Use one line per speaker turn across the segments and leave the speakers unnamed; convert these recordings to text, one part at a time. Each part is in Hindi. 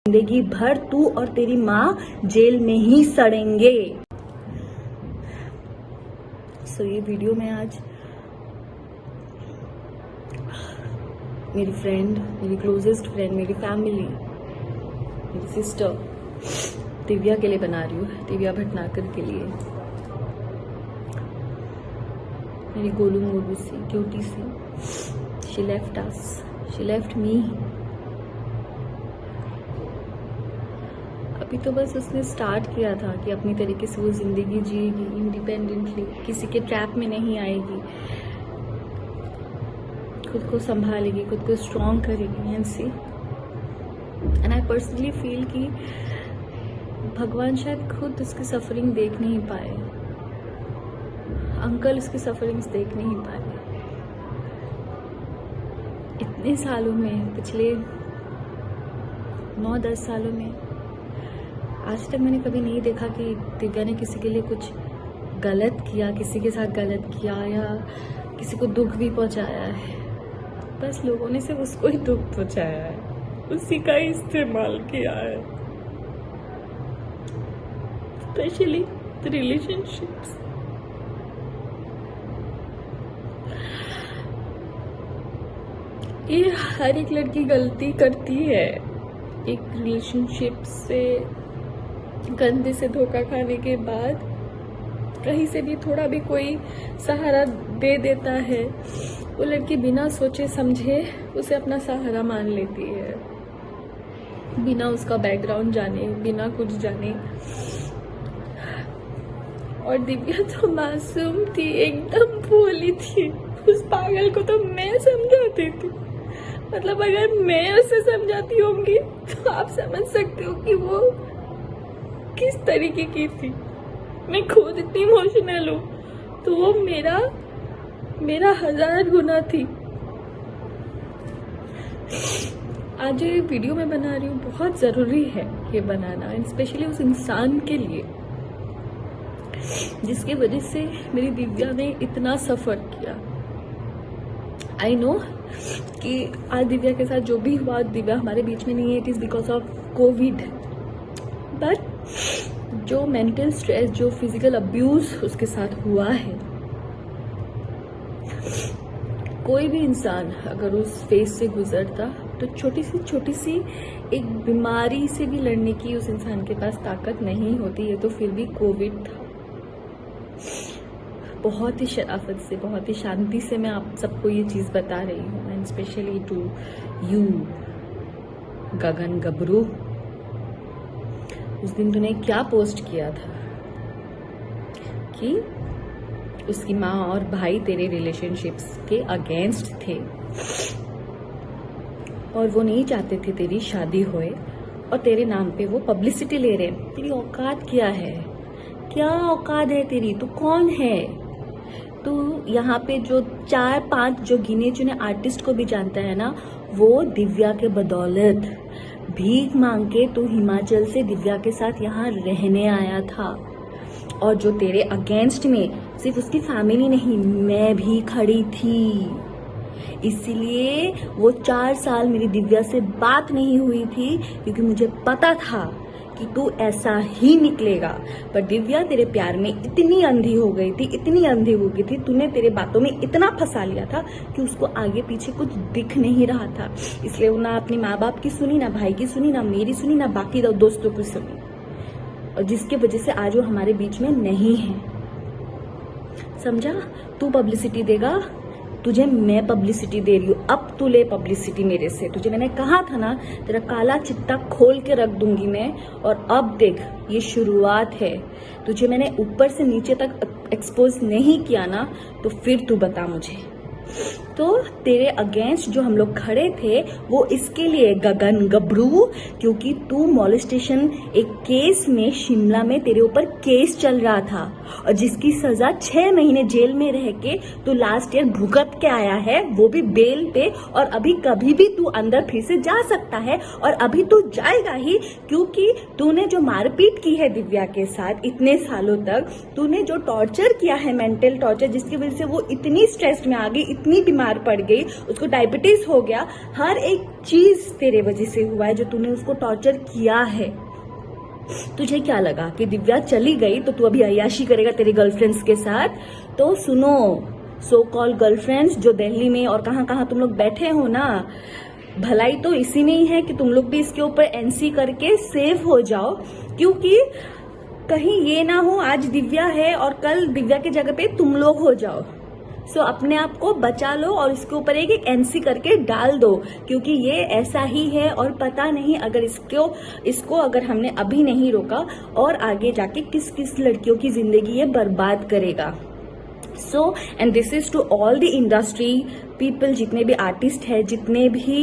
जिंदगी भर तू और तेरी माँ जेल में ही सड़ेंगे। ये वीडियो में आज मेरी फ्रेंड, मेरी क्लोजेस्ट फ्रेंड, मेरी फैमिली, मेरी सिस्टर दिव्या के लिए बना रही हूँ। दिव्या भटनागर के लिए, मेरी गोलू मोलू सी क्यूटी सी। She left us, she left me. अभी तो बस उसने स्टार्ट किया था कि अपनी तरीके से वो जिंदगी जिएगी इंडिपेंडेंटली, किसी के ट्रैप में नहीं आएगी, खुद को संभालेगी, खुद को स्ट्रॉन्ग करेगी। And see, and I personally feel कि भगवान शायद खुद उसकी सफरिंग देख नहीं पाए, अंकल उसकी सफरिंग्स देख नहीं पाए। इतने सालों में, पिछले 9-10 सालों में आज तक मैंने कभी नहीं देखा कि दिव्या ने किसी के लिए कुछ गलत किया, किसी के साथ गलत किया या किसी को दुख भी पहुंचाया है। बस लोगों ने सिर्फ उसको ही दुख पहुंचाया है, उसी का ही इस्तेमाल किया है, स्पेशली रिलेशनशिप्स। ये हर एक लड़की गलती करती है, एक रिलेशनशिप से गंदे से धोखा खाने के बाद कहीं से भी थोड़ा भी कोई सहारा दे देता है, वो लड़की बिना सोचे समझे उसे अपना सहारा मान लेती है, बिना उसका बैकग्राउंड जाने, बिना कुछ जाने। और दिव्या तो मासूम थी, एकदम भोली थी। उस पागल को तो मैं समझाती थी, मतलब अगर मैं उसे समझाती होंगी तो आप समझ सकते हो कि वो किस तरीके की थी। मैं खुद इतनी इमोशनल हूँ तो वो मेरा 1000 गुना थी। आज जो ये वीडियो मैं बना रही हूँ बहुत जरूरी है ये बनाना, स्पेशली उस इंसान के लिए जिसकी वजह से मेरी दिव्या ने इतना सफर किया। आई नो कि आज दिव्या के साथ जो भी हुआ, दिव्या हमारे बीच में नहीं है, it is because of Covid. But जो मेंटल स्ट्रेस, जो फिजिकल अब्यूज उसके साथ हुआ है, कोई भी इंसान अगर उस फेज से गुजरता तो छोटी सी एक बीमारी से भी लड़ने की उस इंसान के पास ताकत नहीं होती है। तो फिर भी कोविड था। बहुत ही शराफत से, बहुत ही शांति से मैं आप सबको ये चीज बता रही हूँ, एंड स्पेशली टू यू गगन गबरू। उस दिन तूने क्या पोस्ट किया था कि उसकी माँ और भाई तेरे रिलेशनशिप्स के अगेंस्ट थे और वो नहीं चाहते थे तेरी शादी होए, और तेरे नाम पे वो पब्लिसिटी ले रहे हैं। तेरी औकात क्या है? क्या औकात है तेरी? तू कौन है? तू यहाँ पे जो 4-5 जो गिने चुने आर्टिस्ट को भी जानता है ना, वो दिव्या के बदौलत भीख मांग के तू हिमाचल से दिव्या के साथ यहाँ रहने आया था। और जो तेरे अगेंस्ट में सिर्फ उसकी फैमिली नहीं, मैं भी खड़ी थी। इसीलिए वो 4 साल मेरी दिव्या से बात नहीं हुई थी, क्योंकि मुझे पता था कि तू ऐसा ही निकलेगा। पर दिव्या तेरे प्यार में इतनी अंधी हो गई थी, इतनी अंधी हो गई थी, तूने तेरे बातों में इतना फंसा लिया था कि उसको आगे पीछे कुछ दिख नहीं रहा था। इसलिए वो ना अपने माँ बाप की सुनी, ना भाई की सुनी, ना मेरी सुनी, ना बाकी दोस्तों की सुनी, और जिसके वजह से आज वो हमारे बीच में नहीं है। समझा? तू पब्लिसिटी देगा, तुझे मैं पब्लिसिटी दे रही हूँ। अब तू ले पब्लिसिटी मेरे से। तुझे मैंने कहा था ना, तेरा काला चिट्टा खोल के रख दूंगी मैं। और अब देख, ये शुरुआत है। तुझे मैंने ऊपर से नीचे तक एक्सपोज नहीं किया ना, तो फिर तू बता मुझे। तो तेरे अगेंस्ट जो हम लोग खड़े थे वो इसके लिए गगन गबरू, क्योंकि तू मॉलेस्टेशन एक केस में शिमला में तेरे ऊपर केस चल रहा था, और जिसकी सजा 6 महीने जेल में रह के तू लास्ट ईयर भुगत के आया है, वो भी बेल पे। और अभी कभी भी तू अंदर फिर से जा सकता है, और अभी तू जाएगा ही, क्योंकि तूने जो मारपीट की है दिव्या के साथ इतने सालों तक, तूने जो टॉर्चर किया है, मेंटल टॉर्चर, जिसकी वजह से वो इतनी स्ट्रेस्ड में आ गई, इतनी बीमार पड़ गई, उसको डायबिटीज हो गया, हर एक चीज तेरे वजह से हुआ है, जो तूने उसको टॉर्चर किया है। तुझे क्या लगा कि दिव्या चली गई तो तू अभी अय्याशी करेगा तेरे गर्लफ्रेंड्स के साथ? तो सुनो, सो कॉल गर्लफ्रेंड्स जो दिल्ली में और कहाँ कहाँ तुम लोग बैठे हो ना, भलाई तो इसी में ही है कि तुम लोग भी इसके ऊपर एनसी करके सेव हो जाओ, क्योंकि कहीं ये ना हो आज दिव्या है और कल दिव्या की जगह पे तुम लोग हो जाओ। सो अपने आप को बचा लो और इसके ऊपर एक एनसी करके डाल दो, क्योंकि ये ऐसा ही है और पता नहीं अगर इसको अगर हमने अभी नहीं रोका और आगे जाके किस किस लड़कियों की जिंदगी ये बर्बाद करेगा। So and this is to all the industry people, जितने भी आर्टिस्ट हैं, जितने भी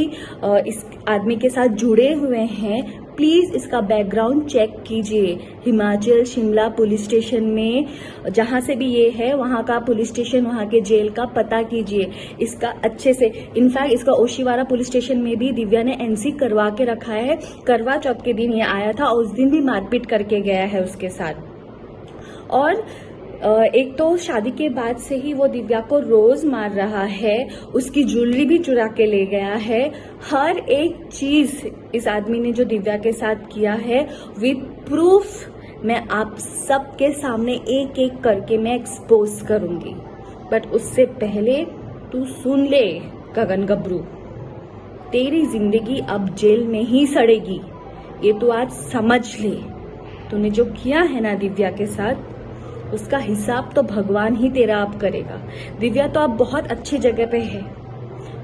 इस आदमी के साथ जुड़े हुए हैं, प्लीज इसका बैकग्राउंड चेक कीजिए। हिमाचल शिमला पुलिस स्टेशन में जहां से भी ये है वहां का पुलिस स्टेशन, वहां के जेल का पता कीजिए इसका अच्छे से। इनफैक्ट इसका ओशीवारा पुलिस स्टेशन में भी दिव्या ने एनसी करवा के रखा है। करवा चौथ के दिन ये आया था और उस दिन भी मारपीट करके गया है उसके साथ। और एक तो शादी के बाद से ही वो दिव्या को रोज मार रहा है, उसकी ज्वेलरी भी चुरा के ले गया है। हर एक चीज इस आदमी ने जो दिव्या के साथ किया है विद प्रूफ मैं आप सबके सामने एक एक करके मैं एक्सपोज करूंगी। बट उससे पहले तू सुन ले गगन गबरू, तेरी जिंदगी अब जेल में ही सड़ेगी, ये तू आज समझ ले। तूने जो किया है ना दिव्या के साथ, उसका हिसाब तो भगवान ही तेरा अब करेगा। दिव्या तो अब बहुत अच्छी जगह पे है,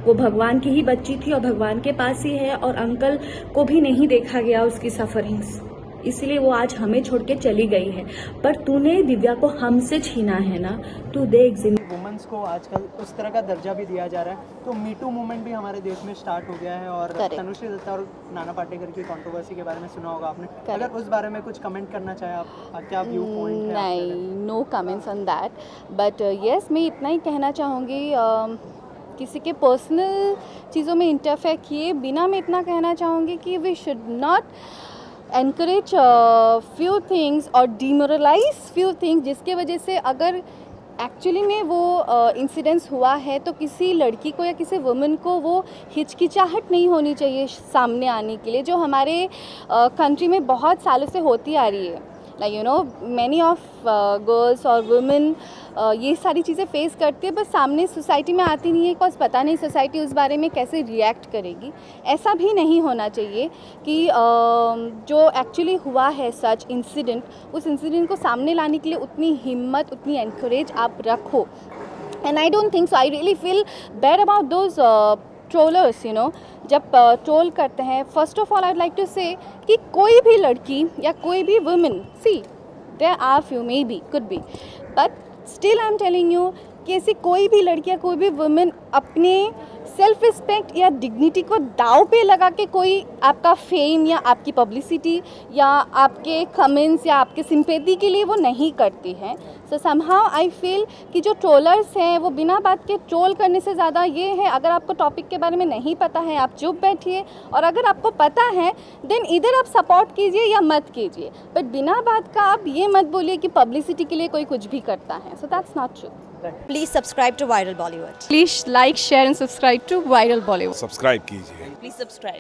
वो भगवान की ही बच्ची थी और भगवान के पास ही है, और अंकल को भी नहीं देखा गया उसकी सफरिंग्स, इसलिए वो आज हमें छोड़ के चली गई है। पर तूने दिव्या को हमसे छीना है ना, तू देख
वुमेन्स को आजकल उस तरह का दर्जा भी दिया जा रहा है, तो मीटू मूवमेंट भी हमारे देश में स्टार्ट हो गया है। और तनुश्री दत्ता और नाना पाटेकर की कंट्रोवर्सी के बारे में सुना होगा आपने, अगर उस बारे में कुछ कमेंट करना चाहे आप, क्या व्यू पॉइंट है?
नहीं, no comments on that, but yes मैं इतना ही कहना चाहूँगी, किसी के पर्सनल चीज़ों में इंटरफेयर किए बिना मैं इतना कहना चाहूँगी कि we should not encourage few things और demoralize few things, जिसके वजह से अगर एक्चुअली में वो इंसिडेंस हुआ है तो किसी लड़की को या किसी वुमेन को वो हिचकिचाहट नहीं होनी चाहिए सामने आने के लिए, जो हमारे कंट्री में बहुत सालों से होती आ रही है। Like you know many of girls और वुमेन ये सारी चीज़ें फेस करती है, बस सामने सोसाइटी में आती नहीं है, बिकॉज पता नहीं सोसाइटी उस बारे में कैसे रिएक्ट करेगी। ऐसा भी नहीं होना चाहिए कि जो एक्चुअली हुआ है सच इंसिडेंट, उस इंसिडेंट को सामने लाने के लिए उतनी हिम्मत, उतनी एनकरेज आप रखो। And I don't think so, I really feel bad about those trollers, you know, जब ट्रोल करते हैं। First of all I would like to say कि कोई भी लड़की या कोई भी women, see there are few, maybe, could be, but still I am telling you कि ऐसी कोई भी लड़की या कोई भी वुमेन अपने सेल्फ रिस्पेक्ट या डिग्निटी को दाव पे लगा के कोई आपका फेम या आपकी पब्लिसिटी या आपके कमेंट्स या आपके सिंपैथी के लिए वो नहीं करती है। सो समहाउ आई फील कि जो ट्रोलर्स हैं वो बिना बात के ट्रोल करने से ज़्यादा ये है, अगर आपको टॉपिक के बारे में नहीं पता है आप चुप बैठिए, और अगर आपको पता है देन इधर आप सपोर्ट कीजिए या मत कीजिए, बट बिना बात का आप ये मत बोलिए कि पब्लिसिटी के लिए कोई कुछ भी करता है। So that's not true.
Please subscribe to Viral Bollywood.
Please like, share and subscribe to Viral Bollywood.
Subscribe कीजिए।
Please subscribe.